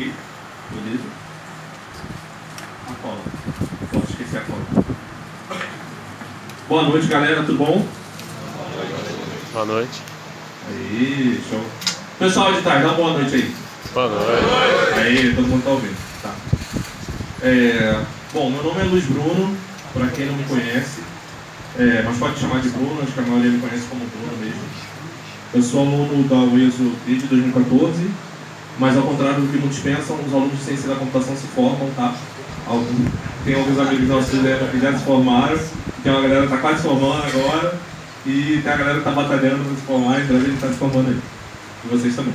Ok? Beleza? A cola. Posso esquecer a cola. Boa noite, galera. Tudo bom? Boa noite. Aí, show. Pessoal de trás, dá uma boa noite aí. Boa noite. Aí, todo mundo tá ouvindo. Tá. Bom, meu nome é Luiz Bruno, para quem não me conhece. Mas pode chamar de Bruno, acho que a maioria me conhece como Bruno mesmo. Eu sou aluno da UESO desde 2014, mas ao contrário do que muitos pensam, os alunos de ciência da computação se formam, tá? Tem alguns amigos nossos que já se formaram, tem uma galera que está quase se formando agora, e tem a galera que está batalhando para se formar, então a gente está se formando aí. E vocês também.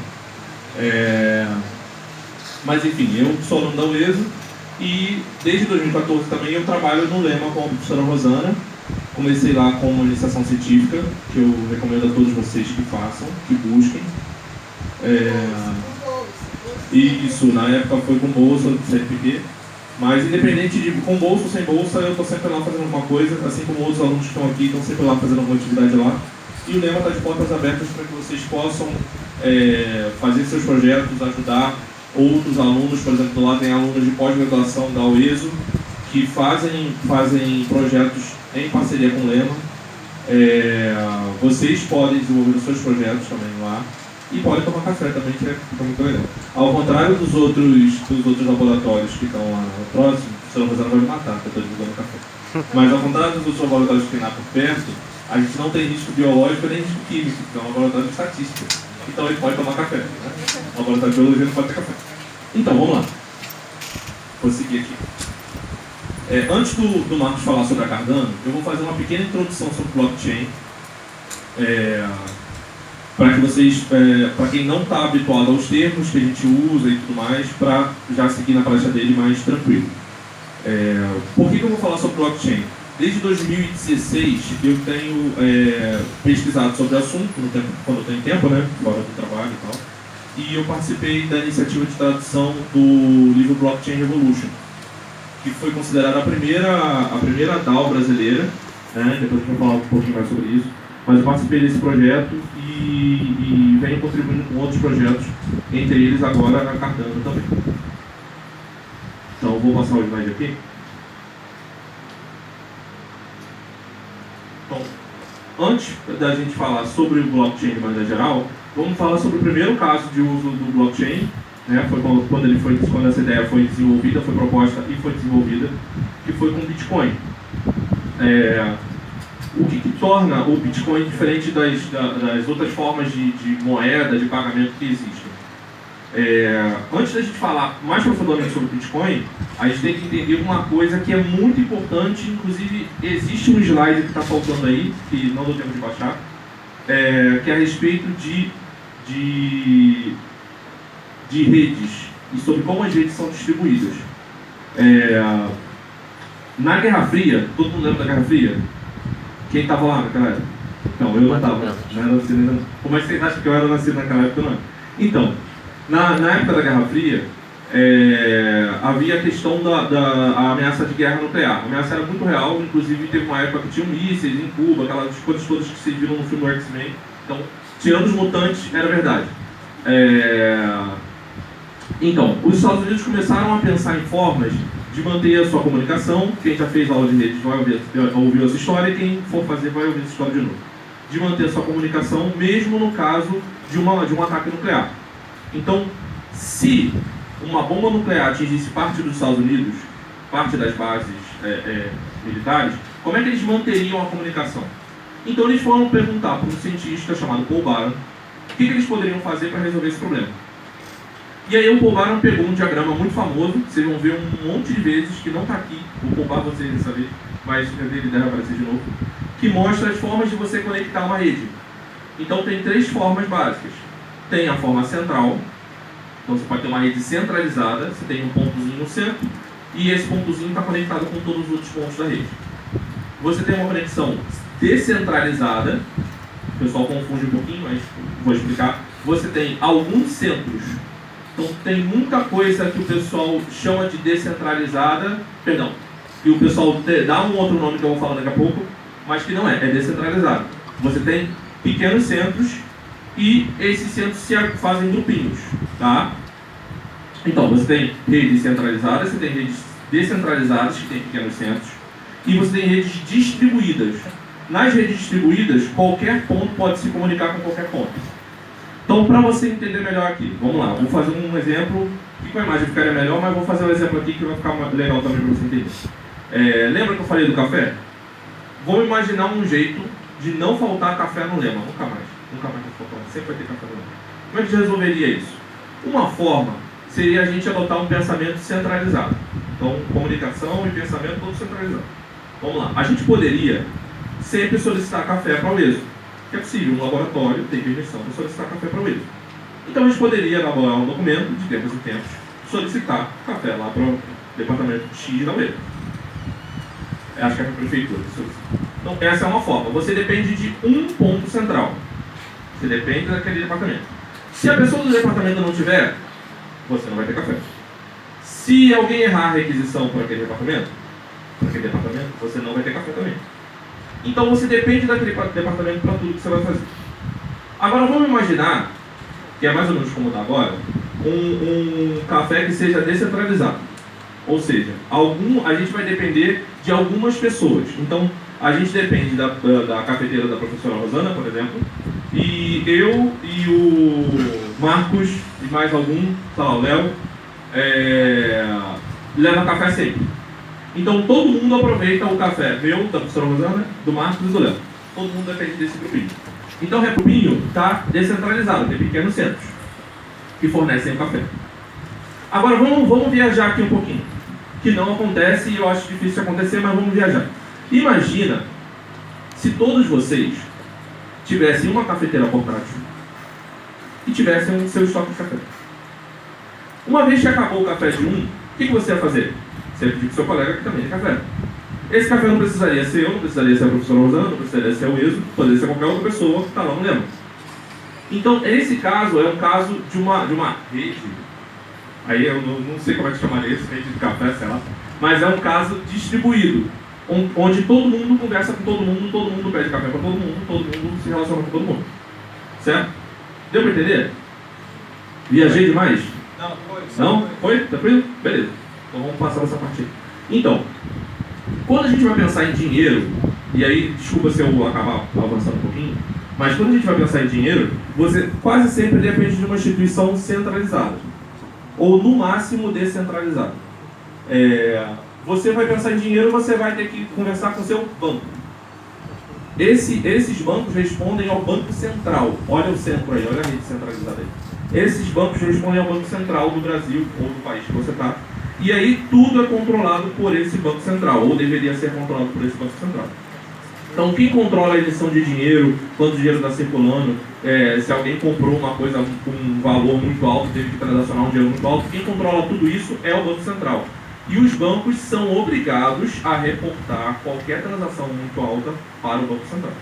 Mas enfim, eu sou aluno da UESO, e desde 2014 também eu trabalho no Lema com a professora Rosana. Comecei lá com uma iniciação científica, que eu recomendo a todos vocês que façam, que busquem. E isso, na época foi com bolsa do CFP, mas independente de com bolsa ou sem bolsa, eu estou sempre lá fazendo alguma coisa, assim como outros alunos que estão aqui estão sempre lá fazendo alguma atividade lá. E o Lema está de portas abertas para que vocês possam fazer seus projetos, ajudar outros alunos. Por exemplo, lá tem alunos de pós-graduação da UESO que fazem projetos em parceria com o Lema. Vocês podem desenvolver os seus projetos também lá e podem tomar café também, que fica muito legal. Ao contrário dos outros laboratórios que estão lá no próximo, o senhor Rosana vai me matar, que eu estou divulgando café. Mas ao contrário dos outros laboratórios que tem lá por perto, a gente não tem risco biológico nem risco químico, então é um laboratório de estatística. Então ele pode tomar café, né? O laboratório de biologia não pode ter café. Então, vamos lá. Vou seguir aqui. Antes do Marcos falar sobre a Cardano, eu vou fazer uma pequena introdução sobre blockchain, para que vocês, para quem não está habituado aos termos que a gente usa e tudo mais, para já seguir na palestra dele mais tranquilo. Por que eu vou falar sobre blockchain? Desde 2016 eu tenho pesquisado sobre o assunto, quando eu tenho tempo, né, fora do trabalho e tal, e eu participei da iniciativa de tradução do livro Blockchain Revolution, que foi considerada a primeira DAO brasileira, né? Depois a gente vai falar um pouquinho mais sobre isso, mas eu participei desse projeto e venho contribuindo com outros projetos, entre eles agora a Cardano também. Então eu vou passar o slide aqui. Bom, antes da gente falar sobre o blockchain de maneira geral, vamos falar sobre o primeiro caso de uso do blockchain, né? Foi quando essa ideia foi desenvolvida, foi proposta e foi desenvolvida, que foi com o Bitcoin. O que torna o Bitcoin diferente das outras formas de moeda, de pagamento que existem? Antes da gente falar mais profundamente sobre o Bitcoin, a gente tem que entender uma coisa que é muito importante, inclusive existe um slide que está faltando aí, que não deu tempo de baixar, que é a respeito de redes e sobre como as redes são distribuídas. Na Guerra Fria, todo mundo lembra da Guerra Fria? Quem estava lá naquela época? Não, eu não estava. Não era nascido ainda. Como é que vocês acham que eu era nascido naquela época? Não. Então, na época da Guerra Fria, havia a questão da ameaça de guerra nuclear. A ameaça era muito real, inclusive teve uma época que tinha mísseis em Cuba, aquelas coisas todas que vocês viram no filme do X-Men. Então, tirando os mutantes, era verdade. Então, os Estados Unidos começaram a pensar em formas de manter a sua comunicação. Quem já fez aula de redes vai ouvir essa história, e quem for fazer vai ouvir essa história de novo. De manter a sua comunicação, mesmo no caso de um ataque nuclear. Então, se uma bomba nuclear atingisse parte dos Estados Unidos, parte das bases militares, como é que eles manteriam a comunicação? Então eles foram perguntar para um cientista chamado Paul Baran o que eles poderiam fazer para resolver esse problema. E aí o Paul Baran pegou um diagrama muito famoso, vocês vão ver um monte de vezes, que não está aqui, o Paul Baran vocês vão saber, mas ele deve aparecer de novo, que mostra as formas de você conectar uma rede. Então tem três formas básicas. Tem a forma central, então você pode ter uma rede centralizada, você tem um pontozinho no centro, e esse pontozinho está conectado com todos os outros pontos da rede. Você tem uma conexão descentralizada, o pessoal confunde um pouquinho, mas vou explicar. Você tem alguns centros, então tem muita coisa que o pessoal chama de descentralizada, perdão, que o pessoal dá um outro nome que eu vou falar daqui a pouco, mas que não é descentralizado. Você tem pequenos centros e esses centros se fazem grupinhos, tá? Então, você tem redes centralizadas, você tem redes descentralizadas, que tem pequenos centros, e você tem redes distribuídas. Nas redes distribuídas, qualquer ponto pode se comunicar com qualquer ponto. Então, para você entender melhor aqui, vamos lá, vou fazer um exemplo, que com a imagem ficaria melhor, mas vou fazer um exemplo aqui que vai ficar legal também para você entender. Lembra que eu falei do café? Vamos imaginar um jeito de não faltar café no lema, nunca mais vai faltar, sempre vai ter café no lema. Como é que a gente resolveria isso? Uma forma seria a gente adotar um pensamento centralizado. Então, comunicação e pensamento todo centralizado. Vamos lá, a gente poderia sempre solicitar café para o ESO, que é possível, um laboratório tem permissão para solicitar café para o ESO. Então a gente poderia elaborar um documento, de tempos em tempos, solicitar café lá para o departamento X da UESO. Acho que é a prefeitura. Então essa é uma forma. Você depende de um ponto central. Você depende daquele departamento. Se a pessoa do departamento não tiver, você não vai ter café. Se alguém errar a requisição para aquele departamento, você não vai ter café também. Então você depende daquele departamento para tudo que você vai fazer. Agora vamos imaginar, que é mais ou menos como está agora, um café que seja descentralizado. Ou seja, a gente vai depender de algumas pessoas. Então a gente depende da cafeteira da professora Rosana, por exemplo, e eu e o Marcos e mais algum, sei lá, o Léo, leva café sempre. Então todo mundo aproveita o café meu, da professora Rosana, do Marcos e do Léo. Todo mundo depende desse grupinho. Então o grupinho está descentralizado, tem pequenos centros que fornecem o café. Agora vamos viajar aqui um pouquinho. Que não acontece e eu acho difícil acontecer, mas vamos viajar. Imagina se todos vocês tivessem uma cafeteira portátil e tivessem o seu estoque de café. Uma vez que acabou o café de um, o que você ia fazer? Você ia pedir para o seu colega que também tem café. Esse café não precisaria ser eu, não precisaria ser a professora Rosana, não precisaria ser o ESO, poderia ser qualquer outra pessoa que está lá no lema. Então, esse caso é um caso de uma rede. Aí eu não sei como é que chamaria isso, rede de café, sei lá. Mas é um caso distribuído, onde todo mundo conversa com todo mundo pede café para todo mundo se relaciona com todo mundo. Certo? Deu para entender? Viajei demais? Não, foi. Não? Foi? Tranquilo? Beleza. Então vamos passar essa parte aí. Então, quando a gente vai pensar em dinheiro, e aí, desculpa se eu acabar avançando um pouquinho, mas quando a gente vai pensar em dinheiro, você quase sempre depende de uma instituição centralizada. Ou no máximo descentralizada. Você vai pensar em dinheiro, você vai ter que conversar com o seu banco. Esses bancos respondem ao Banco Central. Olha o centro aí, olha a rede centralizada aí. Esses bancos respondem ao Banco Central do Brasil ou do país que você está. E aí tudo é controlado por esse Banco Central, ou deveria ser controlado por esse Banco Central. Então quem controla a emissão de dinheiro, quanto dinheiro está circulando, se alguém comprou uma coisa com um valor muito alto, teve que transacionar um dinheiro muito alto, quem controla tudo isso é o Banco Central. E os bancos são obrigados a reportar qualquer transação muito alta para o Banco Central.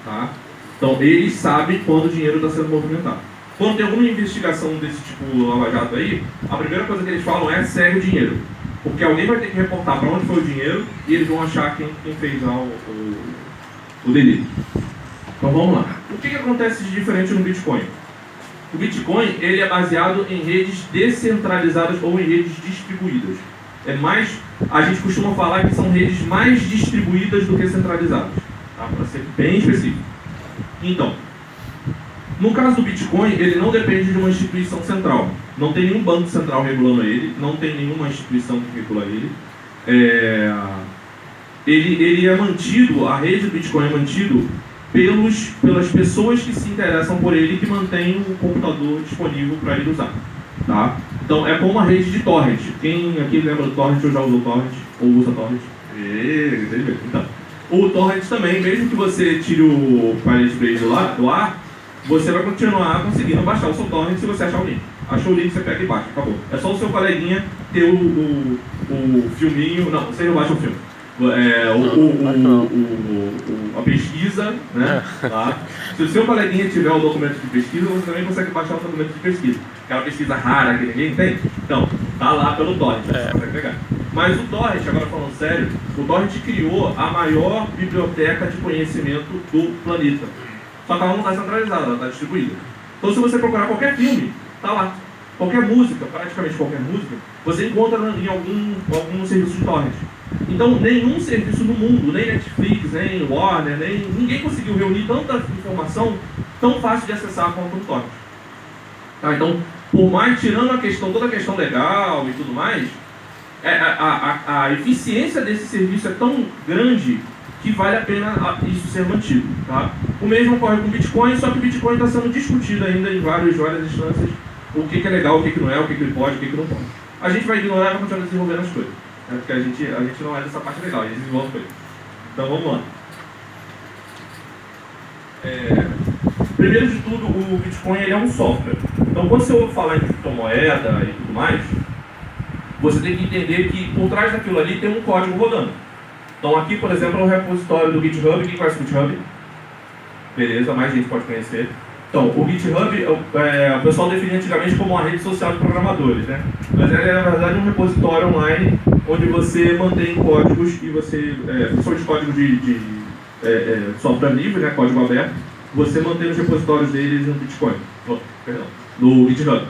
Tá? Então eles sabem quando o dinheiro está sendo movimentado. Quando tem alguma investigação desse tipo Lava Jato aí, a primeira coisa que eles falam é segue o dinheiro. Porque alguém vai ter que reportar para onde foi o dinheiro e eles vão achar quem fez lá o delito. Então vamos lá. O que acontece de diferente no Bitcoin? O Bitcoin ele é baseado em redes descentralizadas ou em redes distribuídas. A gente costuma falar que são redes mais distribuídas do que centralizadas. Tá? Para ser bem específico. Então, no caso do Bitcoin, ele não depende de uma instituição central. Não tem nenhum banco central regulando ele, não tem nenhuma instituição que regula ele. Ele é mantido, a rede do Bitcoin é mantido pelas pessoas que se interessam por ele e que mantêm o computador disponível para ele usar. Tá? Então é como uma rede de torrent. Quem aqui lembra do torrent ou já usou torrent? Ou usa torrent? Então, o torrent também, mesmo que você tire o Pirate Bay do ar, você vai continuar conseguindo baixar o seu torrent se você achar o link. Achou o link, você pega e baixa, acabou. É só o seu coleguinha ter o filminho. Não, você não baixa o filme. A pesquisa, né? Tá? Se o seu coleguinha tiver o documento de pesquisa, você também consegue baixar o documento de pesquisa. Aquela pesquisa rara que ninguém tem. Então, tá lá pelo torrent, você consegue pegar. Mas o torrent, agora falando sério, o torrent criou a maior biblioteca de conhecimento do planeta. Só que ela não está centralizada, ela está distribuída. Então se você procurar qualquer filme, tá lá. Qualquer música, praticamente qualquer música, você encontra em algum serviço de torrent. Então, nenhum serviço no mundo, nem Netflix, nem Warner, ninguém conseguiu reunir tanta informação tão fácil de acessar quanto um torrent. Tá? Então, por mais, tirando toda a questão legal e tudo mais, a eficiência desse serviço é tão grande que vale a pena isso ser mantido. Tá? O mesmo ocorre com o Bitcoin, só que o Bitcoin está sendo discutido ainda em várias instâncias, o que é legal, o que não é, o que pode, o que não pode. A gente vai ignorar e vai continuar desenvolvendo as coisas, né? Porque a gente não é dessa parte legal, a gente desenvolve coisas. Então vamos lá. Primeiro de tudo, o Bitcoin ele é um software. Então quando você ouve falar em criptomoeda e tudo mais, você tem que entender que por trás daquilo ali tem um código rodando. Então aqui, por exemplo, é o repositório do GitHub. Quem conhece o GitHub? Beleza, mais gente pode conhecer. Então, o GitHub, o pessoal definia antigamente como uma rede social de programadores, né? Mas ele é, na verdade, um repositório online onde você mantém códigos e você, principalmente códigos de software livre, né? Código aberto, você mantém os repositórios deles no Bitcoin, no GitHub.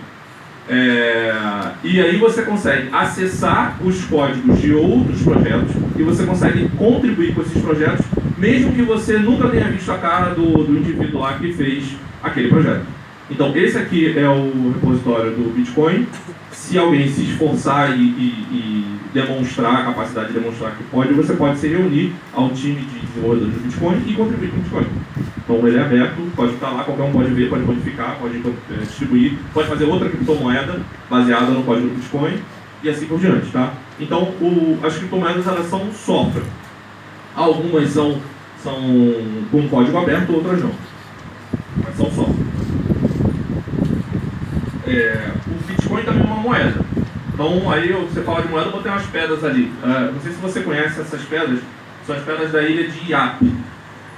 E aí você consegue acessar os códigos de outros projetos e você consegue contribuir com esses projetos, mesmo que você nunca tenha visto a cara do indivíduo lá que fez aquele projeto. Então esse aqui é o repositório do Bitcoin. Se alguém se esforçar e demonstrar a capacidade de demonstrar que pode, você pode se reunir ao time de desenvolvedores do Bitcoin e contribuir com o Bitcoin. Então ele é aberto, pode estar lá, qualquer um pode ver, pode modificar, pode distribuir, pode fazer outra criptomoeda baseada no código do Bitcoin e assim por diante, tá? Então as criptomoedas elas são software. Algumas são com código aberto, outras não. Mas são software. O Bitcoin também é uma moeda. Então aí você fala de moeda, eu botei umas pedras ali. Não sei se você conhece essas pedras, são as pedras da ilha de Iap.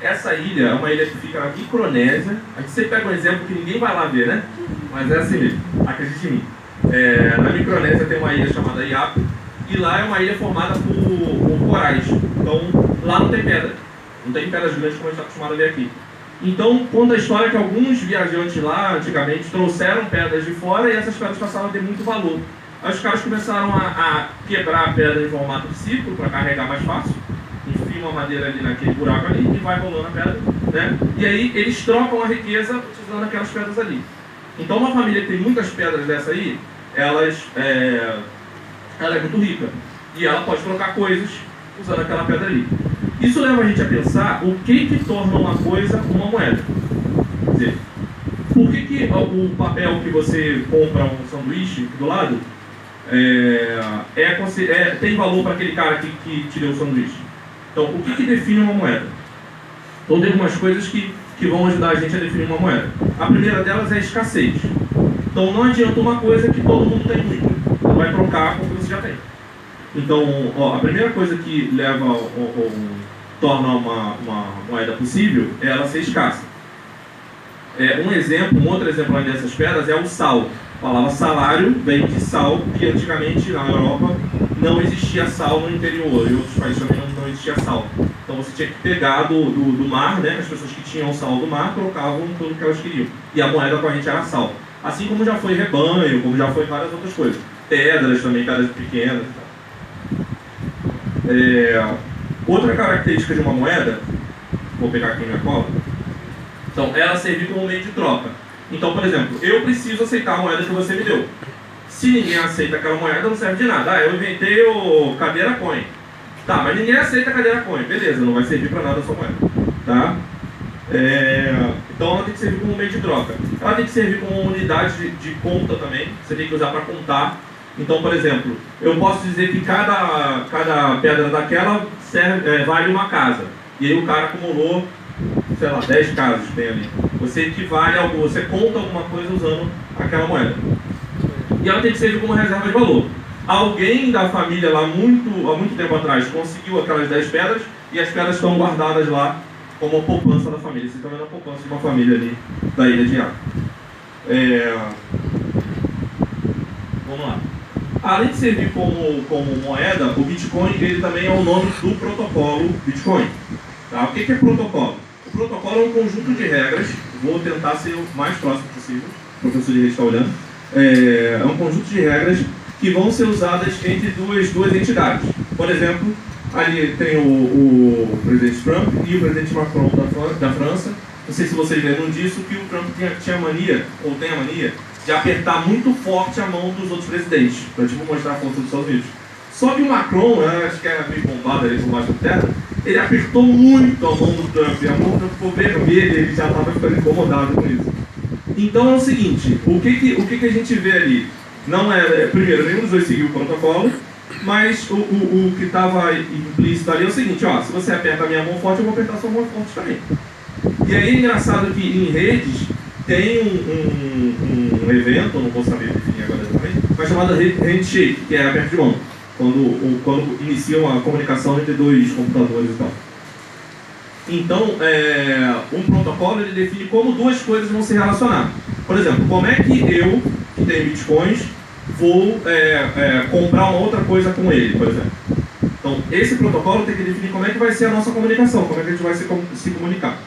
Essa ilha é uma ilha que fica na Micronésia. Aqui você pega um exemplo que ninguém vai lá ver, né? Mas é assim mesmo, acredite em mim. Na Micronésia tem uma ilha chamada Iap, e lá é uma ilha formada por corais. Então lá não tem pedra, não tem pedras grandes como a gente está acostumado a ver aqui. Então conta a história que alguns viajantes lá antigamente trouxeram pedras de fora e essas pedras passaram a ter muito valor. Aí os caras começaram a quebrar a pedra em formato de círculo para carregar mais fácil. Enfia uma madeira ali naquele buraco ali e vai rolando a pedra, né? E aí eles trocam a riqueza utilizando aquelas pedras ali. Então uma família que tem muitas pedras dessa aí, ela é muito rica. E ela pode trocar coisas usando aquela pedra ali. Isso leva a gente a pensar o que torna uma coisa uma moeda. Quer dizer, por que o papel que você compra um sanduíche do lado tem valor para aquele cara que te deu o sanduíche? Então, o que define uma moeda? Então, tem algumas coisas que vão ajudar a gente a definir uma moeda. A primeira delas é a escassez. Então, não adianta uma coisa que todo mundo tem muito. Você vai trocar com o que você já tem. Então, a primeira coisa que torna uma moeda possível é ela ser escassa. Um outro exemplo além dessas pedras é o sal. A palavra salário vem de sal, que antigamente na Europa não existia sal no interior, e outros países também não existia sal. Então você tinha que pegar do mar, né? As pessoas que tinham sal do mar trocavam tudo que elas queriam. E a moeda corrente era sal. Assim como já foi rebanho, como já foi várias outras coisas. Pedras também, pedras pequenas e tal. Outra característica de uma moeda, vou pegar aqui minha cola, então ela serve como meio de troca. Então, por exemplo, eu preciso aceitar a moeda que você me deu. Se ninguém aceita aquela moeda, não serve de nada. Eu inventei o cadeira coin. Tá, mas ninguém aceita a cadeira coin. Beleza, não vai servir para nada a sua moeda. Tá? Então ela tem que servir como meio de troca. Ela tem que servir como unidade de conta também. Você tem que usar para contar. Então, por exemplo, eu posso dizer que cada pedra daquela vale uma casa. E aí o cara acumulou, sei lá, 10 casas que tem ali. Você equivale a algo, você conta alguma coisa usando aquela moeda. E ela tem que servir como reserva de valor. Alguém da família lá há muito tempo atrás conseguiu aquelas 10 pedras e as pedras estão guardadas lá como a poupança da família. Vocês estão vendo a poupança de uma família ali da ilha de Iap. Vamos lá. Além de servir como moeda, o Bitcoin ele também é o nome do protocolo Bitcoin. Tá? O que é protocolo? O protocolo é um conjunto de regras, vou tentar ser o mais próximo possível, o professor de rede está olhando. é um conjunto de regras que vão ser usadas entre duas entidades. Por exemplo, ali tem o presidente Trump e o presidente Macron da França. Não sei se vocês lembram disso, que o Trump tinha a mania, ou tem a mania, de apertar muito forte a mão dos outros presidentes, para tipo, mostrar a força dos Estados Unidos. Só que o Macron, acho que era meio bombado ali por baixo da terra, ele apertou muito a mão do Trump, e a mão do Trump ficou vermelha, ele já estava ficando incomodado com isso. Então é o seguinte, o que a gente vê ali? Não é, primeiro, nenhum dos dois seguiu o protocolo, mas o que estava implícito ali é o seguinte, ó, se você aperta a minha mão forte, eu vou apertar a sua mão forte também. E aí é engraçado que em redes tem um evento, não vou saber definir agora exatamente, mas chamado handshake, que é aperto de mão, quando iniciam a comunicação entre dois computadores e tal. Então, um protocolo ele define como duas coisas vão se relacionar. Por exemplo, como é que eu, que tenho bitcoins, vou comprar uma outra coisa com ele, por exemplo. Então, esse protocolo tem que definir como é que vai ser a nossa comunicação, como é que a gente vai se comunicar.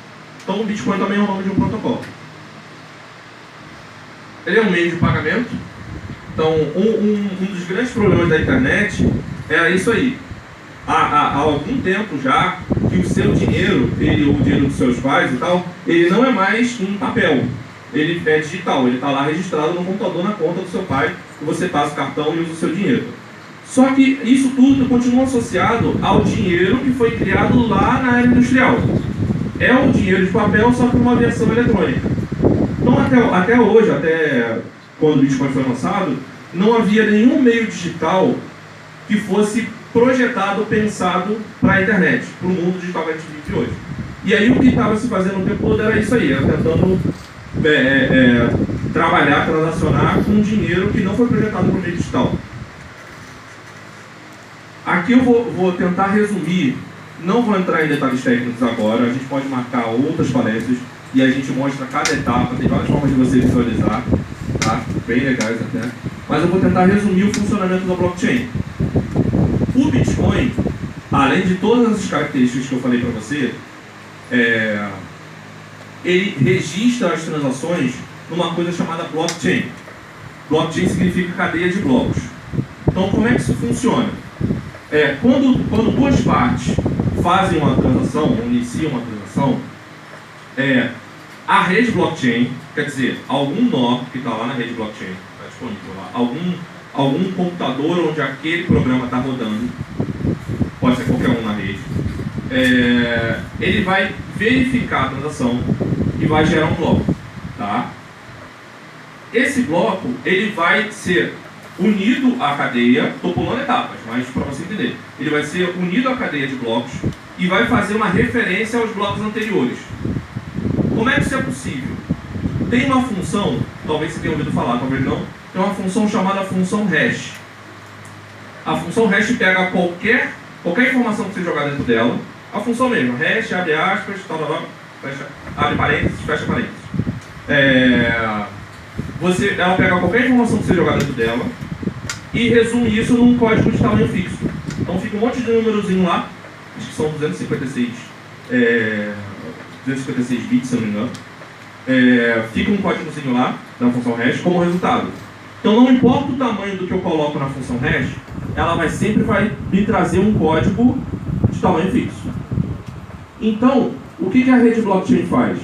Então, o Bitcoin também é o nome de um protocolo. Ele é um meio de pagamento. Então, um dos grandes problemas da internet é isso aí. Há algum tempo já que o seu dinheiro, o dinheiro dos seus pais e tal, ele não é mais em papel. Ele é digital, ele está lá registrado no computador na conta do seu pai, e você passa o cartão e usa o seu dinheiro. Só que isso tudo continua associado ao dinheiro que foi criado lá na era industrial. É o dinheiro de papel, só que uma versão eletrônica. Então, até hoje, até quando o Bitcoin foi lançado, não havia nenhum meio digital que fosse projetado, pensado para a internet, para o mundo digital que a gente vive hoje. E aí o que estava se fazendo o tempo todo era isso aí, era tentando trabalhar, transacionar com dinheiro que não foi projetado para o meio digital. Aqui eu vou tentar resumir. Não vou entrar em detalhes técnicos agora, a gente pode marcar outras palestras e a gente mostra cada etapa, tem várias formas de você visualizar, tá? Bem legais até. Mas eu vou tentar resumir o funcionamento da blockchain. O Bitcoin, além de todas as características que eu falei para você, ele registra as transações numa coisa chamada blockchain. Blockchain significa cadeia de blocos. Então, como é que isso funciona? Quando duas partes fazem uma transação, ou iniciam uma transação, a rede blockchain, quer dizer, algum nó que está lá na rede blockchain, está disponível lá, algum computador onde aquele programa está rodando, pode ser qualquer um na rede, ele vai verificar a transação e vai gerar um bloco, tá? Esse bloco, ele vai ser unido à cadeia, estou pulando etapas, mas para você entender, ele vai ser unido à cadeia de blocos e vai fazer uma referência aos blocos anteriores. Como é que isso é possível? Tem uma função, talvez você tenha ouvido falar, talvez não, tem uma função chamada função hash. A função hash pega qualquer informação que você jogar dentro dela, a função mesmo, hash, abre aspas, fecha, abre parênteses, fecha parênteses. Ela pega qualquer informação que você jogar dentro dela e resume isso num código de tamanho fixo. Então fica um monte de númerozinho lá, acho que são 256 bits, se não me engano. Fica um códigozinho lá da função hash como resultado. Então não importa o tamanho do que eu coloco na função hash, ela sempre vai me trazer um código de tamanho fixo. Então, o que a rede blockchain faz?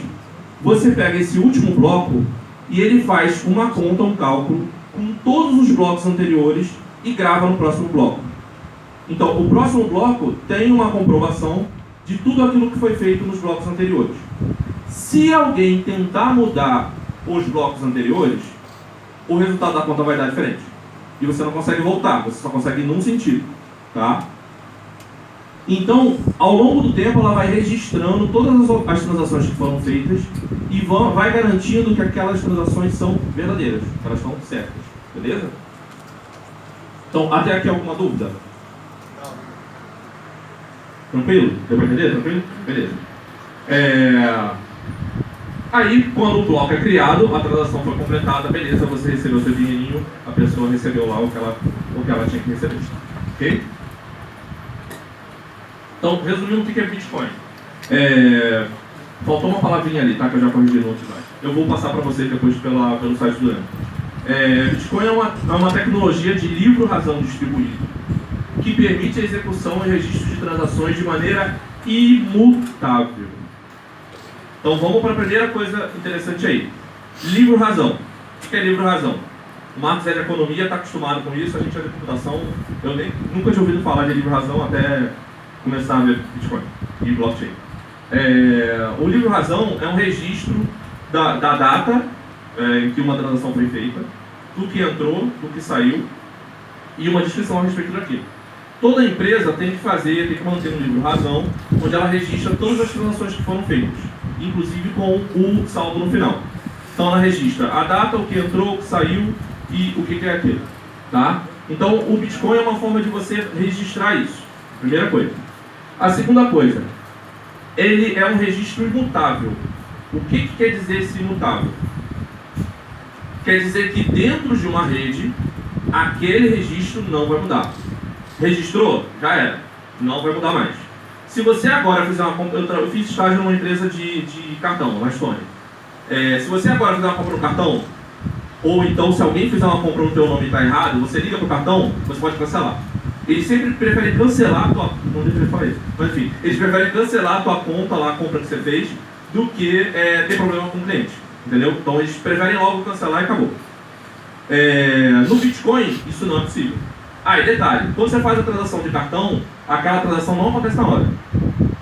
Você pega esse último bloco e ele faz uma conta, um cálculo, com todos os blocos anteriores e grava no próximo bloco. Então, o próximo bloco tem uma comprovação de tudo aquilo que foi feito nos blocos anteriores. Se alguém tentar mudar os blocos anteriores, o resultado da conta vai dar diferente. E você não consegue voltar, você só consegue ir num sentido, tá? Então, ao longo do tempo, ela vai registrando todas as transações que foram feitas e vai garantindo que aquelas transações são verdadeiras, que elas estão certas, beleza? Então, até aqui alguma dúvida? Não. Tranquilo? Deu para entender? Tranquilo? Beleza. Aí, quando o bloco é criado, a transação foi completada, beleza, você recebeu seu dinheirinho, a pessoa recebeu lá o que ela tinha que receber. Ok? Então, resumindo o que é Bitcoin. Faltou uma palavrinha ali, tá? Que eu já corrigi no outro slide. Eu vou passar para vocês depois pelo site do Leandro. Bitcoin é uma tecnologia de livro-razão distribuído que permite a execução e registro de transações de maneira imutável. Então vamos para a primeira coisa interessante aí. Livro-razão. O que é livro-razão? O Marcos é de economia, está acostumado com isso, a gente é de computação. Eu nunca tinha ouvido falar de livro-razão até começar a ver Bitcoin e blockchain. O livro-razão é um registro da data em que uma transação foi feita, do que entrou, do que saiu, e uma descrição a respeito daquilo. Toda empresa tem que manter um livro-razão, onde ela registra todas as transações que foram feitas, inclusive com o saldo no final. Então ela registra a data, o que entrou, o que saiu e o que é aquilo. Tá? Então o Bitcoin é uma forma de você registrar isso. Primeira coisa. A segunda coisa, ele é um registro imutável. O que quer dizer esse imutável? Quer dizer que dentro de uma rede, aquele registro não vai mudar. Registrou? Já era. Não vai mudar mais. Se você agora fizer uma compra... Eu fiz estágio numa empresa de cartão, na Estônia. Se você agora fizer uma compra no cartão, ou então se alguém fizer uma compra no teu nome e está errado, você liga para o cartão, você pode cancelar. Eles sempre preferem cancelar a tua... Não deveria falar isso. Mas enfim, eles preferem cancelar a tua conta lá, a compra que você fez, do que ter problema com o cliente. Entendeu? Então eles preferem logo cancelar e acabou. No Bitcoin, isso não é possível. E detalhe, quando você faz a transação de cartão, aquela transação não acontece na hora.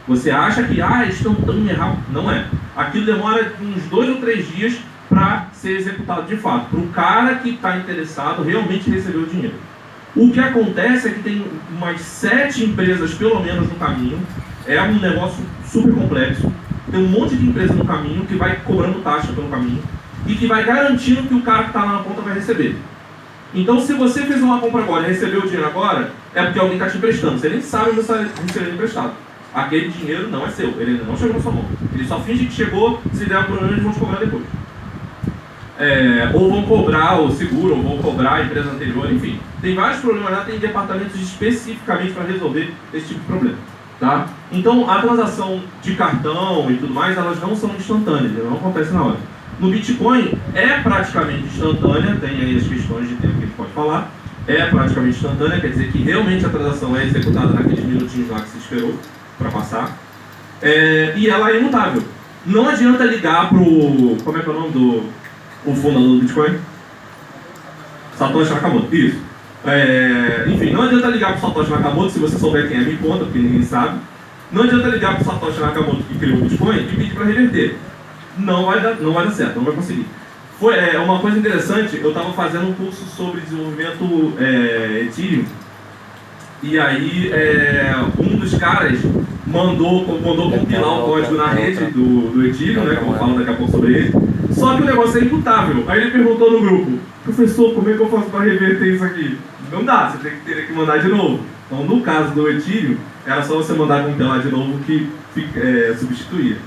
Você acha que, instantâneo errado. Não é. Aquilo demora uns 2 ou 3 dias para ser executado de fato. Para o cara que está interessado realmente receber o dinheiro. O que acontece é que tem umas 7 empresas, pelo menos, no caminho. É um negócio super complexo. Tem um monte de empresa no caminho que vai cobrando taxa pelo caminho e que vai garantindo que o cara que está lá na ponta vai receber. Então, se você fez uma compra agora e recebeu o dinheiro agora, é porque alguém está te emprestando. Você nem sabe onde está recebendo emprestado. Aquele dinheiro não é seu, ele ainda não chegou na sua mão. Ele só finge que chegou, se der um problema, eles vão te cobrar depois. Ou vão cobrar o seguro, ou vão cobrar a empresa anterior, enfim. Tem vários problemas lá, tem departamentos especificamente para resolver esse tipo de problema. Tá? Então, a transação de cartão e tudo mais, elas não são instantâneas, elas não acontecem na hora. No Bitcoin, é praticamente instantânea, tem aí as questões de tempo que a gente pode falar, é praticamente instantânea, quer dizer que realmente a transação é executada naqueles minutinhos lá que se esperou para passar, e ela é imutável. Não adianta ligar pro... Como é que é o nome do fundador do Bitcoin? Satoshi Nakamoto, isso. Enfim, não adianta ligar para o Satoshi Nakamoto, se você souber quem é, me conta, porque ninguém sabe. Não adianta ligar para o Satoshi Nakamoto que criou o Bitcoin e pedir para reverter. Não vai dar certo, não vai conseguir. Uma coisa interessante, eu estava fazendo um curso sobre desenvolvimento Ethereum, e aí um dos caras mandou compilar o código na rede do Ethereum, né, que eu vou falar daqui a pouco sobre ele, só que o negócio é imputável. Aí ele perguntou no grupo, professor, como é que eu faço para reverter isso aqui? Não dá, você teria que mandar de novo. Então, no caso do Ethereum, era só você mandar compilar de novo que substituía.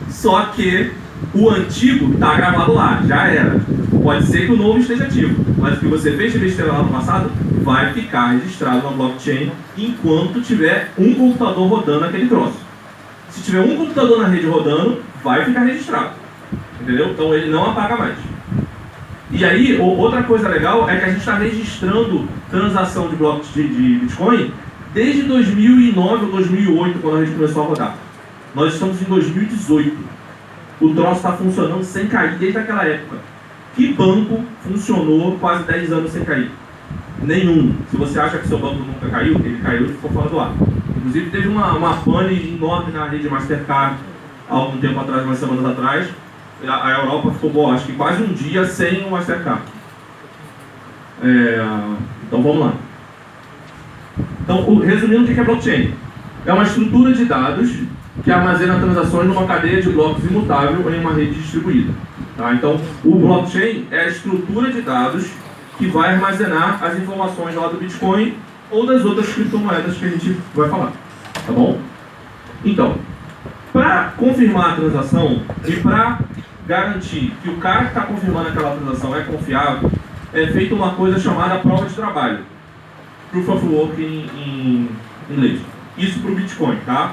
Só que o antigo está gravado lá, já era. Pode ser que o novo esteja ativo, mas o que você fez de besteira lá no passado vai ficar registrado na blockchain enquanto tiver um computador rodando aquele troço. Se tiver um computador na rede rodando, vai ficar registrado. Entendeu? Então ele não apaga mais. E aí, outra coisa legal é que a gente está registrando transação de blocos de Bitcoin desde 2009 ou 2008, quando a gente começou a rodar. Nós estamos em 2018. O troço está funcionando sem cair desde aquela época. Que banco funcionou quase 10 anos sem cair? Nenhum. Se você acha que seu banco nunca caiu, ele caiu e ficou fora do ar. Inclusive teve uma pane enorme na rede Mastercard há algum tempo atrás, umas semanas atrás. A Europa ficou, acho que quase um dia sem o Mastercard. Então vamos lá. Então, resumindo, o que é blockchain? É uma estrutura de dados que armazena transações numa cadeia de blocos imutável em uma rede distribuída. Tá? Então, o blockchain é a estrutura de dados que vai armazenar as informações lá do Bitcoin ou das outras criptomoedas que a gente vai falar. Tá bom? Então, para confirmar a transação e para garantir que o cara que está confirmando aquela transação é confiável, é feita uma coisa chamada prova de trabalho. Proof of Work em inglês. Isso para o Bitcoin, tá?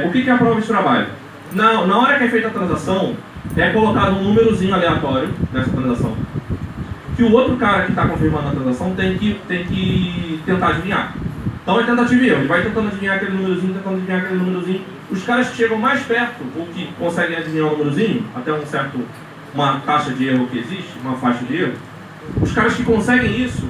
O que é a prova de trabalho? Na hora que é feita a transação, é colocado um númerozinho aleatório nessa transação. que o outro cara que está confirmando a transação tem que tentar adivinhar. Então é tentativa e erro, ele vai tentando adivinhar aquele númerozinho, Os caras que chegam mais perto, ou que conseguem adivinhar o númerozinho, até uma taxa de erro que existe, uma faixa de erro, os caras que conseguem isso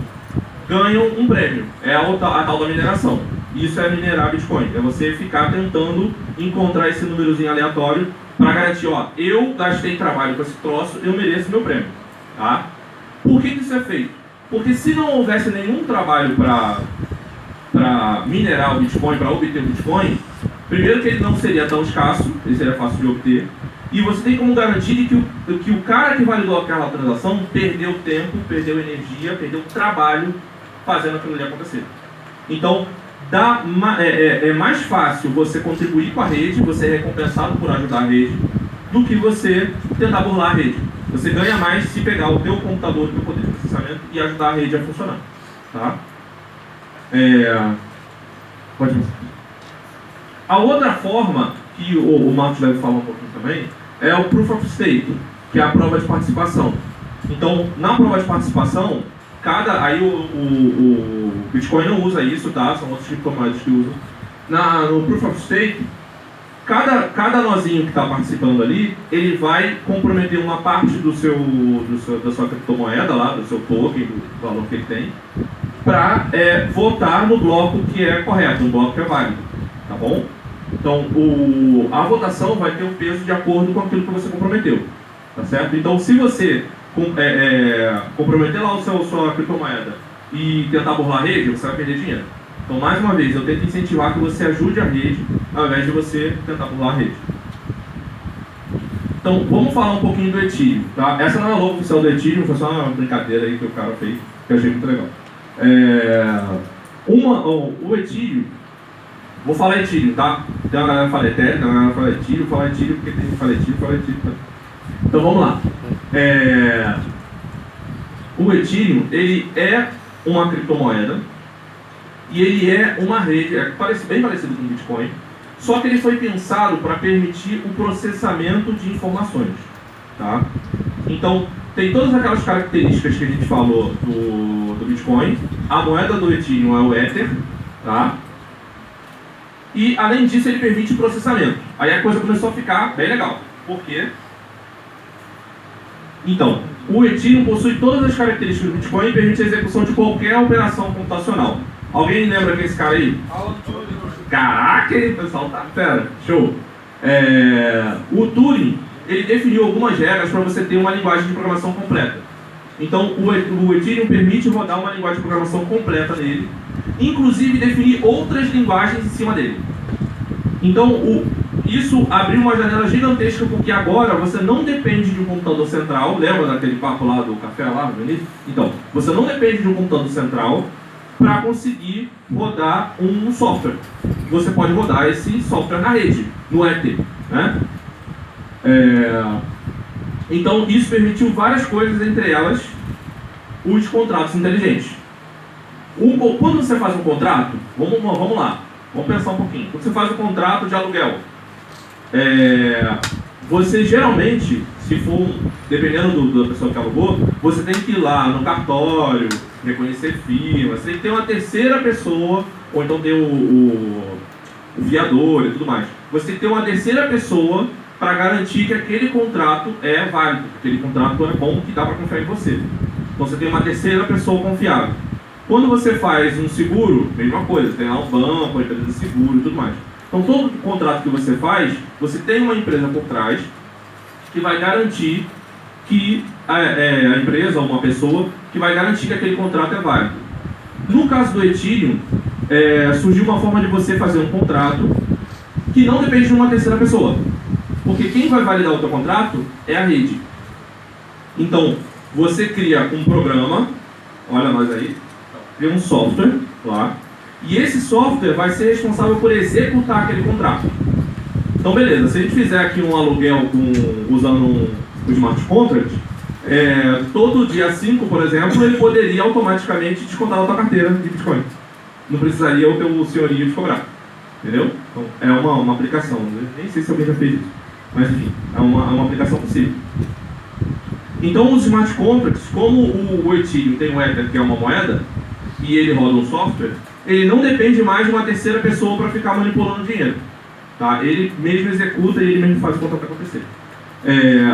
ganham um prêmio, é a tal da mineração. Isso é minerar Bitcoin, é você ficar tentando encontrar esse númerozinho aleatório para garantir, ó, eu gastei trabalho com esse troço, eu mereço meu prêmio, tá? Por que isso é feito? Porque se não houvesse nenhum trabalho para minerar o Bitcoin, para obter o Bitcoin, primeiro que ele não seria tão escasso, ele seria fácil de obter, e você tem como garantir que o cara que validou aquela transação perdeu tempo, perdeu energia, perdeu trabalho fazendo aquilo ali acontecer. Então, é mais fácil você contribuir com a rede, você é recompensado por ajudar a rede, do que você tentar burlar a rede. Você ganha mais se pegar o teu computador, o teu poder de processamento e ajudar a rede a funcionar. Tá? Pode ir. A outra forma, que o Marcos deve falar um pouquinho também, é o Proof of Stake, que é a prova de participação. Então, na prova de participação, aí o Bitcoin não usa isso, tá? São outros criptomoedas que usam. No Proof of Stake, cada nozinho que está participando ali, ele vai comprometer uma parte da sua criptomoeda lá, do seu token, do valor que ele tem, para votar no bloco que é correto, no bloco que é válido, tá bom? Então, a votação vai ter um peso de acordo com aquilo que você comprometeu, tá certo? Então, se você comprometer lá sua criptomoeda e tentar burlar a rede, você vai perder dinheiro. Então, mais uma vez, eu tento incentivar que você ajude a rede, ao invés de você tentar burlar a rede. Então, vamos falar um pouquinho do Ethereum, tá? Essa não é a logo oficial do Ethereum, foi só uma brincadeira aí que o cara fez, que eu achei muito legal. O Ethereum, vou falar Ethereum, tá? Tem uma galera que fala Ethereum, tem uma galera que fala Ethereum, fala Ethereum, porque tem gente que fala Ethereum, tá? Então, vamos lá. O Ethereum, ele é uma criptomoeda, e ele é uma rede, bem parecido com o Bitcoin, só que ele foi pensado para permitir o processamento de informações, tá? Então, tem todas aquelas características que a gente falou do Bitcoin. A moeda do Ethereum é o Ether, tá? E, além disso, ele permite processamento. Aí a coisa começou a ficar bem legal. Por quê? Então, o Ethereum possui todas as características do Bitcoin e permite a execução de qualquer operação computacional. Alguém lembra desse cara aí? Caraca, o pessoal tá... Pera, show. O Turing, ele definiu algumas regras para você ter uma linguagem de programação completa. Então, o Ethereum permite rodar uma linguagem de programação completa nele, inclusive definir outras linguagens em cima dele. Então, isso abriu uma janela gigantesca, porque agora você não depende de um computador central. Lembra daquele papo lá do café lá no início? Então, você não depende de um computador central para conseguir rodar um software. Você pode rodar esse software na rede, no Ether, né? Então, isso permitiu várias coisas, entre elas os contratos inteligentes. Quando você faz um contrato, vamos lá, vamos pensar um pouquinho. Quando você faz um contrato de aluguel, você geralmente, se for, dependendo da pessoa que alugou, você tem que ir lá no cartório, reconhecer firma, você tem que ter uma terceira pessoa, ou então ter o fiador e tudo mais. Você tem que ter uma terceira pessoa para garantir que aquele contrato é válido, que aquele contrato é bom, que dá para confiar em você. Então você tem uma terceira pessoa confiável. Quando você faz um seguro, mesma coisa, tem lá um banco, a empresa de seguro e tudo mais. Então todo contrato que você faz, você tem uma empresa por trás que vai garantir que a empresa ou uma pessoa que vai garantir que aquele contrato é válido. No caso do Ethereum, surgiu uma forma de você fazer um contrato que não depende de uma terceira pessoa. Porque quem vai validar o teu contrato é a rede. Então, você cria um programa, olha nós aí, cria um software lá, e esse software vai ser responsável por executar aquele contrato. Então, beleza, se a gente fizer aqui um aluguel usando o smart contract, todo dia 5, por exemplo, ele poderia automaticamente descontar da tua carteira de Bitcoin. Não precisaria o teu senhorio te cobrar. Entendeu? Então, é uma aplicação. Nem sei se alguém já fez isso. Mas, enfim, é uma aplicação possível. Então os smart contracts, como o Ethereum tem o Ether, que é uma moeda, e ele roda um software, ele não depende mais de uma terceira pessoa para ficar manipulando dinheiro. Tá? Ele mesmo executa e ele mesmo faz o contrato acontecer.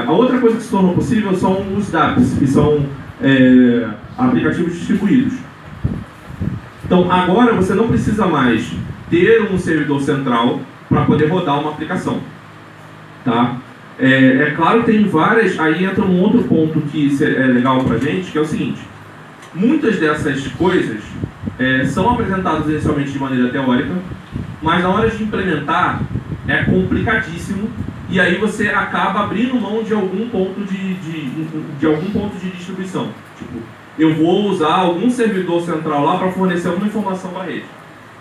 A outra coisa que se tornou possível são os dApps, que são aplicativos distribuídos. Então agora você não precisa mais ter um servidor central para poder rodar uma aplicação. Tá? É claro que tem várias, aí entra um outro ponto que é legal para a gente, que é o seguinte: muitas dessas coisas são apresentadas inicialmente de maneira teórica, mas na hora de implementar é complicadíssimo, e aí você acaba abrindo mão de algum ponto de algum ponto de distribuição. Tipo, eu vou usar algum servidor central lá para fornecer alguma informação para a rede.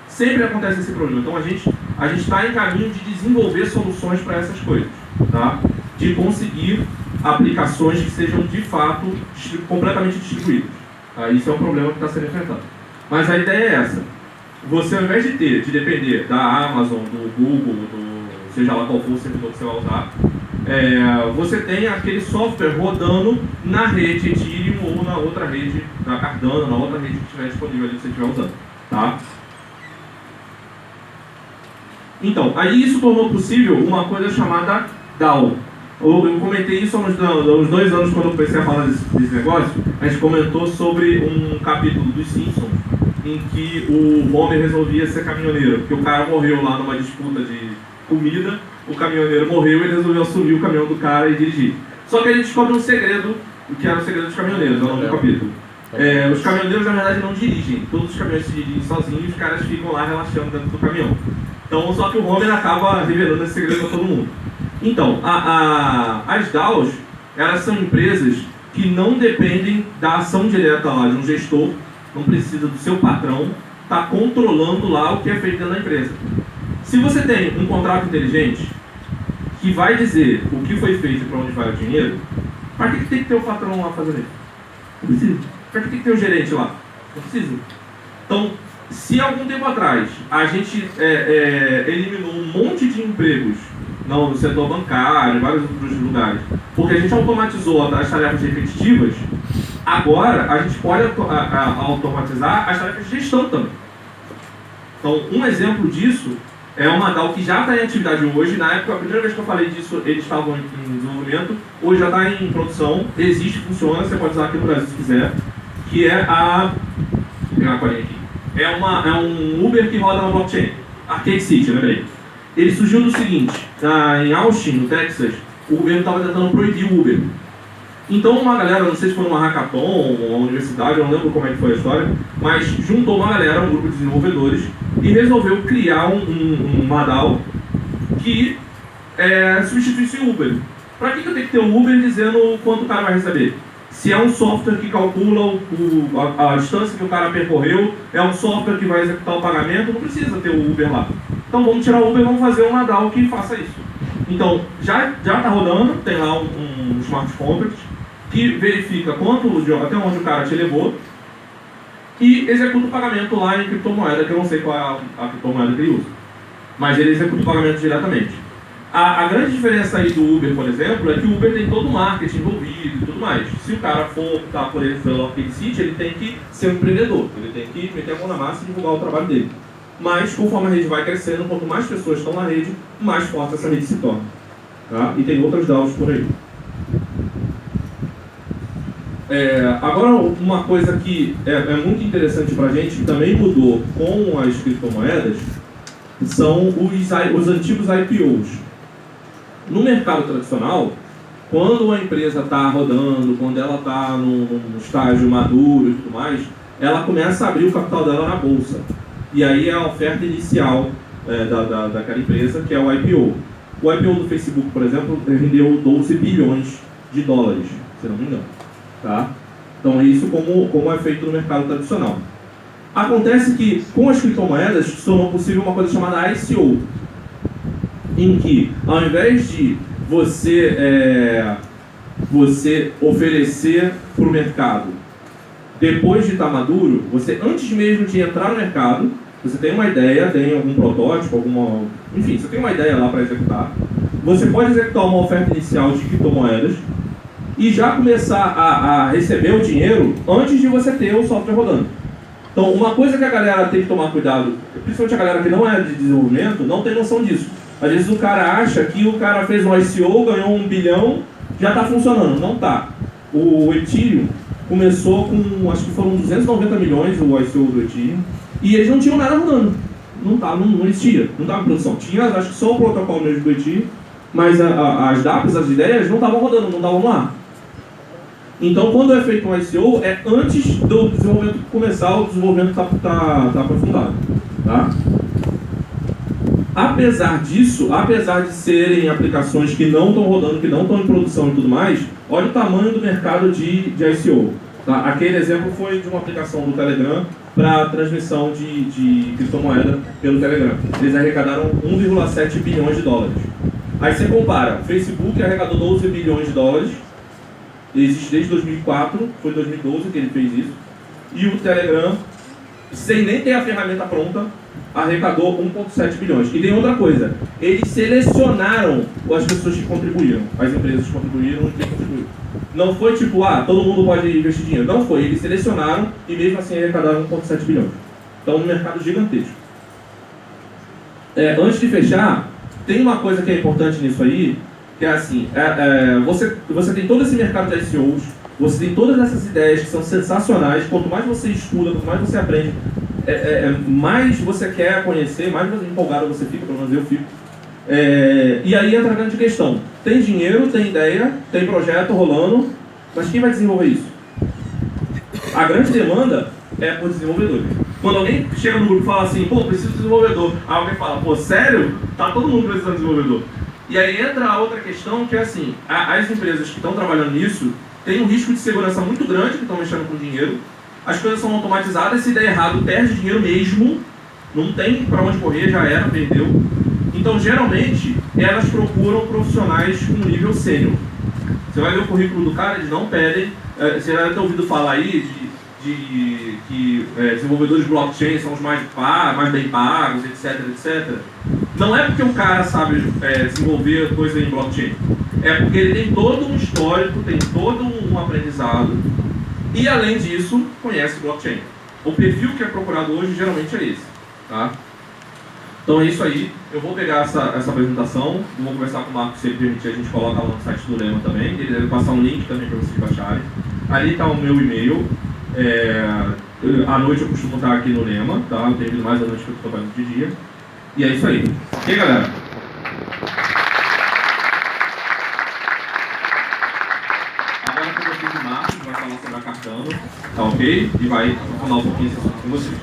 Sempre acontece esse problema. Então a gente está em caminho de desenvolver soluções para essas coisas, tá? De conseguir aplicações que sejam de fato completamente distribuídas. Tá? Isso é um problema que está sendo enfrentado. Mas a ideia é essa: você, ao invés de depender da Amazon, do Google, seja lá qual for o servidor que você vai usar, você tem aquele software rodando na rede Ethereum ou na outra rede da Cardano, na outra rede que estiver disponível ali que você estiver usando. Tá? Então, aí isso tornou possível uma coisa chamada DAO. Eu comentei isso há uns 2 anos, quando eu comecei a falar desse negócio. A gente comentou sobre um capítulo dos Simpsons em que o Homer resolvia ser caminhoneiro, porque o cara morreu lá numa disputa de comida, o caminhoneiro morreu e ele resolveu assumir o caminhão do cara e dirigir. Só que a gente descobre um segredo, que era o segredo dos caminhoneiros, é o nome do capítulo. Os caminhoneiros, na verdade, não dirigem. Todos os caminhões se dirigem sozinhos e os caras ficam lá relaxando dentro do caminhão. Então, só que o Homer acaba revelando esse segredo para todo mundo. Então, as DAOs, elas são empresas que não dependem da ação direta lá de um gestor, não precisa do seu patrão estar controlando lá o que é feito dentro da empresa. Se você tem um contrato inteligente que vai dizer o que foi feito e para onde vai o dinheiro, para que tem que ter o patrão lá fazendo isso? Não precisa. Para que tem que ter o gerente lá? Não precisa. Então, se algum tempo atrás a gente eliminou um monte de empregos no setor bancário, em vários outros lugares, porque a gente automatizou as tarefas repetitivas, agora a gente pode automatizar as tarefas de gestão também. Então, um exemplo disso é uma DAO que já está em atividade hoje. Na época, a primeira vez que eu falei disso, eles estavam em desenvolvimento. Hoje já está em produção, existe, funciona, você pode usar aqui no Brasil se quiser, que é vou pegar a colinha aqui. É um Uber que roda na blockchain. Arcade City, lembrei. Ele surgiu do seguinte: em Austin, no Texas, o governo estava tentando proibir o Uber. Então uma galera, não sei se foi uma hackathon ou uma universidade, eu não lembro como é que foi a história, mas juntou uma galera, um grupo de desenvolvedores, e resolveu criar uma DAO que substituísse o Uber. Para que eu tenho que ter um Uber dizendo quanto o cara vai receber? Se é um software que calcula a distância que o cara percorreu, é um software que vai executar o pagamento, não precisa ter o Uber lá. Então vamos tirar o Uber e vamos fazer uma DAO que faça isso. Então já está rodando, tem lá um smart contract que verifica até onde o cara te levou e executa o pagamento lá em criptomoeda, que eu não sei qual é a criptomoeda que ele usa. Mas ele executa o pagamento diretamente. A grande diferença aí do Uber, por exemplo, é que o Uber tem todo o marketing envolvido e tudo mais. Se o cara for optar por ele pelo Arcade City, ele tem que ser um empreendedor, ele tem que meter a mão na massa e divulgar o trabalho dele. Mas, conforme a rede vai crescendo, quanto mais pessoas estão na rede, mais forte essa rede se torna. Tá? E tem outras DAOs por aí. Agora, uma coisa que é muito interessante para a gente, que também mudou com as criptomoedas, são os antigos IPOs. No mercado tradicional, quando uma empresa está rodando, quando ela está num estágio maduro e tudo mais, ela começa a abrir o capital dela na bolsa. E aí é a oferta inicial daquela empresa, que é o IPO. O IPO do Facebook, por exemplo, rendeu 12 bilhões de dólares, se não me engano. Tá? Então isso como é feito no mercado tradicional. Acontece que com as criptomoedas se tornou possível uma coisa chamada ICO, em que ao invés de você oferecer para o mercado depois de estar maduro, você antes mesmo de entrar no mercado, você tem uma ideia, tem algum protótipo, enfim, você tem uma ideia lá para executar, você pode executar uma oferta inicial de criptomoedas e já começar a receber o dinheiro antes de você ter o software rodando. Então, uma coisa que a galera tem que tomar cuidado, principalmente a galera que não é de desenvolvimento, não tem noção disso. Às vezes o cara acha que o cara fez um ICO, ganhou 1 bilhão, já está funcionando. Não está. O Ethereum começou com, acho que foram 290 milhões o ICO do Ethereum, e eles não tinham nada rodando. Não existia, não estava em produção. Tinha, acho que só o protocolo mesmo do Ethereum, mas as DApps, as ideias, não estavam rodando, não estavam lá. Então, quando é feito um ICO, é antes do desenvolvimento começar, o desenvolvimento está aprofundado. Tá? Apesar disso, apesar de serem aplicações que não estão rodando, que não estão em produção e tudo mais, olha o tamanho do mercado de ICO. Tá? Aquele exemplo foi de uma aplicação do Telegram para transmissão de criptomoeda pelo Telegram. Eles arrecadaram 1,7 bilhões de dólares. Aí você compara, o Facebook arrecadou 12 bilhões de dólares, existe desde 2004, foi 2012 que ele fez isso, e o Telegram, sem nem ter a ferramenta pronta, arrecadou 1,7 bilhões. E tem outra coisa, eles selecionaram as pessoas que contribuíram, as empresas que contribuíram e quem contribuiu. Não foi tipo, todo mundo pode investir dinheiro. Não foi, eles selecionaram e mesmo assim arrecadaram 1,7 bilhões. Então, um mercado gigantesco. Antes de fechar, tem uma coisa que é importante nisso aí, que é assim, você tem todo esse mercado de ICOs, você tem todas essas ideias que são sensacionais, quanto mais você estuda, quanto mais você aprende, mais você quer conhecer, mais empolgado você fica, pelo menos eu fico. E aí entra a grande questão, tem dinheiro, tem ideia, tem projeto rolando, mas quem vai desenvolver isso? A grande demanda é por desenvolvedores. Quando alguém chega no grupo e fala assim, preciso de desenvolvedor, aí alguém fala, sério? Tá todo mundo precisando de desenvolvedor. E aí entra a outra questão que é assim, as empresas que estão trabalhando nisso têm um risco de segurança muito grande, que estão mexendo com dinheiro, as coisas são automatizadas, se der errado perde dinheiro mesmo, não tem para onde correr, já era, perdeu. Então geralmente elas procuram profissionais com nível sênior. Você vai ver o currículo do cara, eles não pedem, você já deve ter ouvido falar aí que desenvolvedores de blockchain são os mais bem pagos, etc, etc. Não é porque o cara sabe desenvolver coisa em blockchain, é porque ele tem todo um histórico, tem todo um aprendizado e, além disso, conhece blockchain. O perfil que é procurado hoje geralmente é esse. Tá? Então é isso aí. Eu vou pegar essa apresentação, vou conversar com o Marcos, se ele permitir, a gente coloca lá no site do Lema também. Ele deve passar um link também para vocês baixarem. Ali está o meu e-mail. À noite eu costumo estar aqui no Lema, tá? Eu tenho vindo mais à noite que eu estou trabalhando de dia. E é isso aí. Ok, galera? Agora eu vou aqui de Marcos, vai falar sobre a Cartano, tá ok? E vai falar um pouquinho com vocês.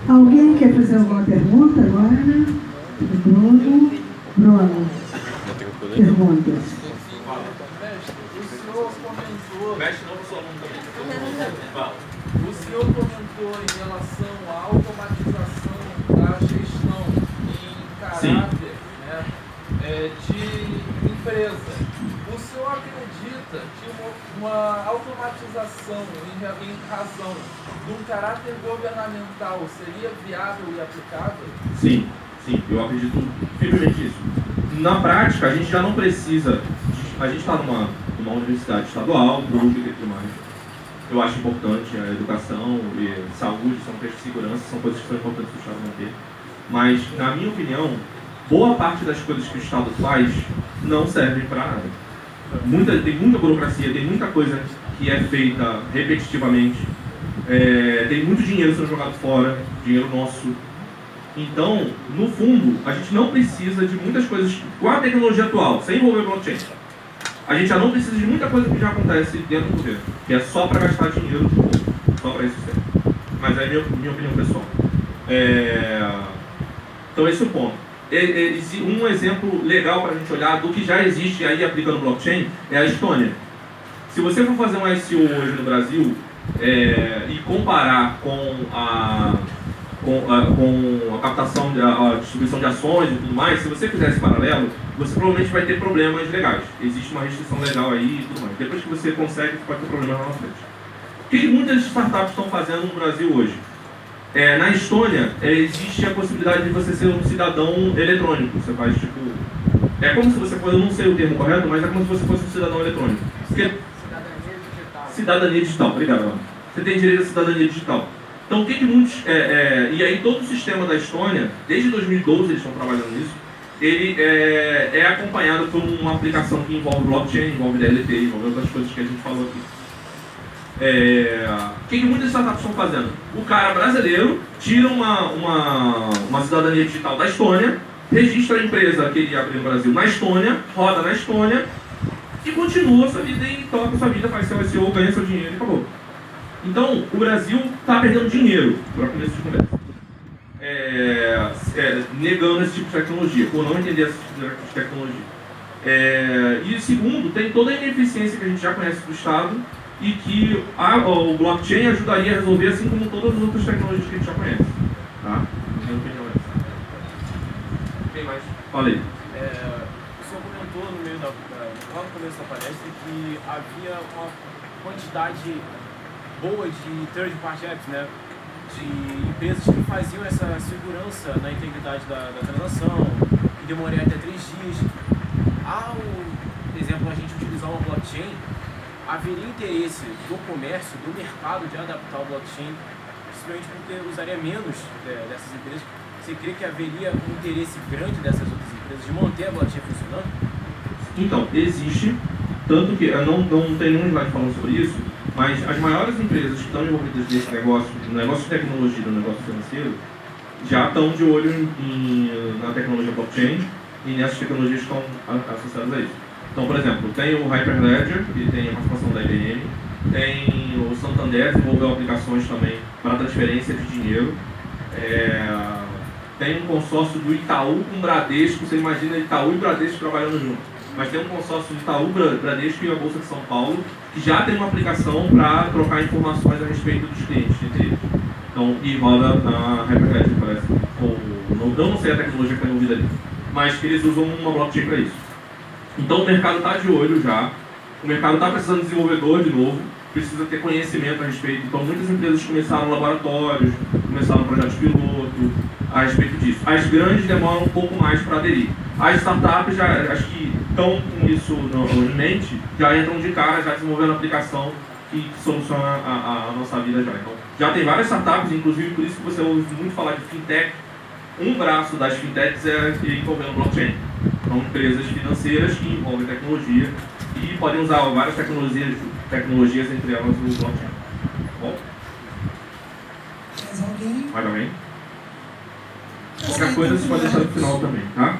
Alguém quer fazer alguma pergunta agora? Bruno? Perguntas. O senhor comentou em relação à automatização da gestão em caráter de empresa. O senhor acredita que uma automatização em razão de um caráter governamental seria viável e aplicável? Sim, eu acredito firmemente nisso. Na prática, a gente já não precisa. A gente está numa universidade estadual, pública e tudo mais. Eu acho importante a educação e saúde, são questões de segurança, são coisas que são importantes do Estado manter. Mas, na minha opinião, boa parte das coisas que o Estado faz não servem para nada. Tem muita burocracia, tem muita coisa que é feita repetitivamente, tem muito dinheiro sendo jogado fora, dinheiro nosso. Então, no fundo, a gente não precisa de muitas coisas com a tecnologia atual, sem envolver blockchain. A gente já não precisa de muita coisa que já acontece dentro do governo, que é só para gastar dinheiro do povo, só para isso serve. Mas é a minha opinião pessoal. Então esse é o ponto. Um exemplo legal para a gente olhar do que já existe aí aplicando blockchain é a Estônia. Se você for fazer um ICO hoje no Brasil e comparar com a captação, a distribuição de ações e tudo mais, se você fizer esse paralelo, você provavelmente vai ter problemas legais. Existe uma restrição legal aí e tudo mais. Depois que você consegue, você pode ter problemas lá na frente. O que muitas startups estão fazendo no Brasil hoje? Na Estônia, existe a possibilidade de você ser um cidadão eletrônico. Você faz, É como se você fosse, eu não sei o termo correto, mas é como se você fosse um cidadão eletrônico. Porque Cidadania digital. cidadania digital, obrigado, mano. Você tem direito à cidadania digital. Então, o que muitos... e aí, todo o sistema da Estônia, desde 2012 eles estão trabalhando nisso, ele é acompanhado por uma aplicação que envolve blockchain, envolve DLT, envolve outras coisas que a gente falou aqui. O que muitas startups estão fazendo? O cara brasileiro tira uma cidadania digital da Estônia, registra a empresa que ele abriu no Brasil na Estônia, roda na Estônia e continua a sua vida e toca a sua vida, faz seu SEO, ganha seu dinheiro e acabou. Então, o Brasil está perdendo dinheiro, para começo de conversa, negando esse tipo de tecnologia, por não entender esse tipo de tecnologia. E segundo, tem toda a ineficiência que a gente já conhece do Estado e que o blockchain ajudaria a resolver, assim como todas as outras tecnologias que a gente já conhece. Tá? Minha opinião é essa. Quem mais? Falei. O senhor comentou no meio lá no começo da palestra que havia uma quantidade boa de third-party apps, né? De empresas que faziam essa segurança na integridade da transação, que demoraria até 3 dias. Ao, por exemplo, a gente utilizar uma blockchain, haveria interesse do comércio, do mercado de adaptar o blockchain, principalmente porque usaria menos dessas empresas. Você crê que haveria um interesse grande dessas outras empresas de manter a blockchain funcionando? Então, existe, tanto que eu não tem nenhum slide falando sobre isso, mas as maiores empresas que estão envolvidas nesse negócio, no negócio de tecnologia, no negócio financeiro, já estão de olho na tecnologia blockchain e nessas tecnologias que estão associadas a isso. Então, por exemplo, tem o Hyperledger, que tem a participação da IBM, tem o Santander, desenvolveu aplicações também para transferência de dinheiro, tem um consórcio do Itaú com o Bradesco, você imagina Itaú e Bradesco trabalhando juntos, mas tem um consórcio do Itaú, Bradesco e a Bolsa de São Paulo, que já tem uma aplicação para trocar informações a respeito dos clientes entre eles. Então, e roda na Hyperledger, parece. Eu não sei a tecnologia que está envolvida ali, mas que eles usam uma blockchain para isso. Então o mercado está de olho já, o mercado está precisando de desenvolvedor de novo, precisa ter conhecimento a respeito. Então muitas empresas começaram laboratórios, começaram projetos piloto a respeito disso. As grandes demoram um pouco mais para aderir. As startups, acho que estão com isso em mente, já entram de cara, já desenvolvendo aplicação que soluciona a nossa vida já. Então, já tem várias startups, inclusive por isso que você ouve muito falar de fintech. Um braço das fintechs é envolvendo blockchain. São empresas financeiras que envolvem tecnologia e podem usar várias tecnologias entre elas o blockchain. Bom? Mais alguém? Mais alguém? Qualquer coisa você pode deixar no final também, tá?